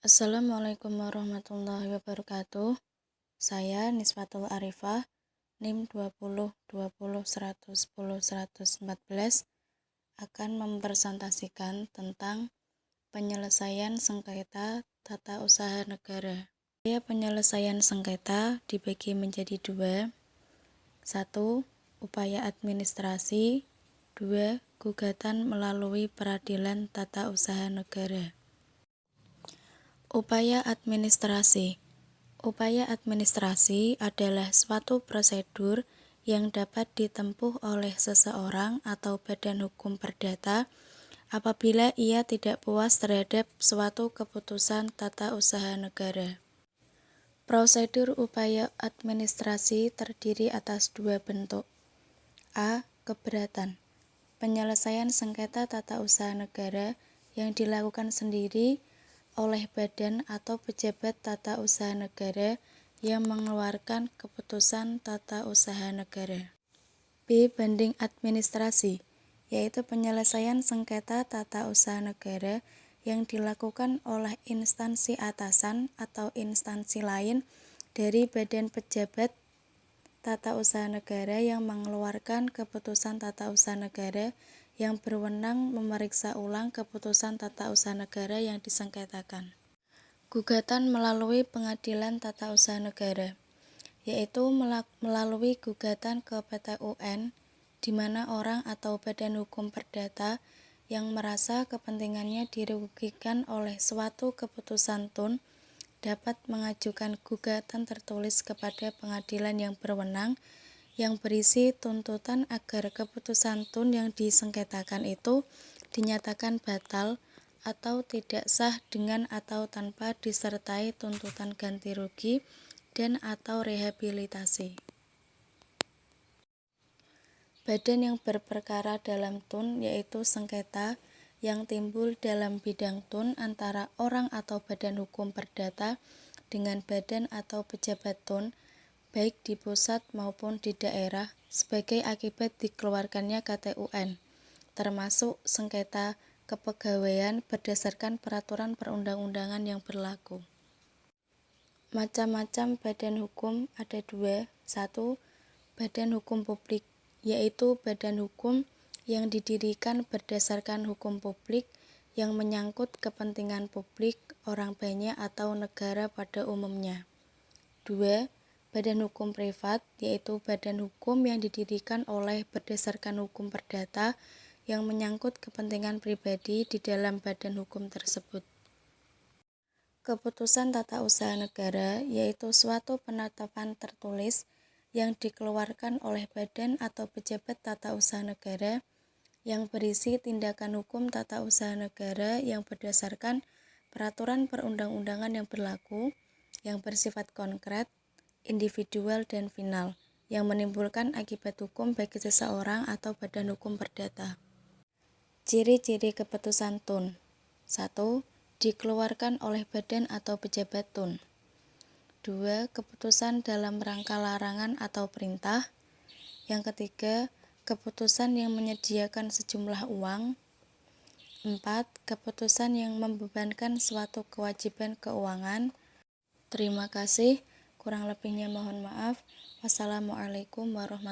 Assalamualaikum warahmatullahi wabarakatuh. Saya Nisfatul Arifah, NIM 2020101114 akan mempresentasikan tentang penyelesaian sengketa tata usaha negara. Penyelesaian sengketa dibagi menjadi dua. 1. Upaya administrasi. 2. Gugatan melalui peradilan tata usaha negara. Upaya administrasi. Upaya administrasi adalah suatu prosedur yang dapat ditempuh oleh seseorang atau badan hukum perdata apabila ia tidak puas terhadap suatu keputusan tata usaha negara. Prosedur upaya administrasi terdiri atas dua bentuk. A. Keberatan. Penyelesaian sengketa tata usaha negara yang dilakukan sendiri oleh badan atau pejabat tata usaha negara yang mengeluarkan keputusan tata usaha negara. B. Banding administrasi, yaitu penyelesaian sengketa tata usaha negara yang dilakukan oleh instansi atasan atau instansi lain dari badan pejabat tata usaha negara yang mengeluarkan keputusan tata usaha negara yang berwenang memeriksa ulang keputusan tata usaha negara yang disengketakan. Gugatan melalui pengadilan tata usaha negara, yaitu melalui gugatan ke PT UN, di mana orang atau badan hukum perdata yang merasa kepentingannya dirugikan oleh suatu keputusan TUN dapat mengajukan gugatan tertulis kepada pengadilan yang berwenang yang berisi tuntutan agar keputusan TUN yang disengketakan itu dinyatakan batal atau tidak sah dengan atau tanpa disertai tuntutan ganti rugi dan atau rehabilitasi. Badan yang berperkara dalam TUN yaitu sengketa yang timbul dalam bidang TUN antara orang atau badan hukum perdata dengan badan atau pejabat TUN baik di pusat maupun di daerah sebagai akibat dikeluarkannya KTUN, termasuk sengketa kepegawaian berdasarkan peraturan perundang-undangan yang berlaku. Macam-macam badan hukum ada dua. 1. Badan hukum publik, yaitu badan hukum yang didirikan berdasarkan hukum publik yang menyangkut kepentingan publik, orang banyak atau negara pada umumnya. 2. Badan hukum privat, yaitu badan hukum yang didirikan oleh berdasarkan hukum perdata yang menyangkut kepentingan pribadi di dalam badan hukum tersebut. Keputusan tata usaha negara, yaitu suatu penetapan tertulis yang dikeluarkan oleh badan atau pejabat tata usaha negara yang berisi tindakan hukum tata usaha negara yang berdasarkan peraturan perundang-undangan yang berlaku, yang bersifat konkret, individual dan final, yang menimbulkan akibat hukum bagi seseorang atau badan hukum perdata. Ciri-ciri keputusan TUN. 1. Dikeluarkan oleh badan atau pejabat TUN. 2. Keputusan dalam rangka larangan atau perintah. Yang ketiga, keputusan yang menyediakan sejumlah uang. 4. Keputusan yang membebankan suatu kewajiban keuangan. Terima kasih. Kurang lebihnya mohon maaf. Wassalamualaikum warahmatullahi wabarakatuh.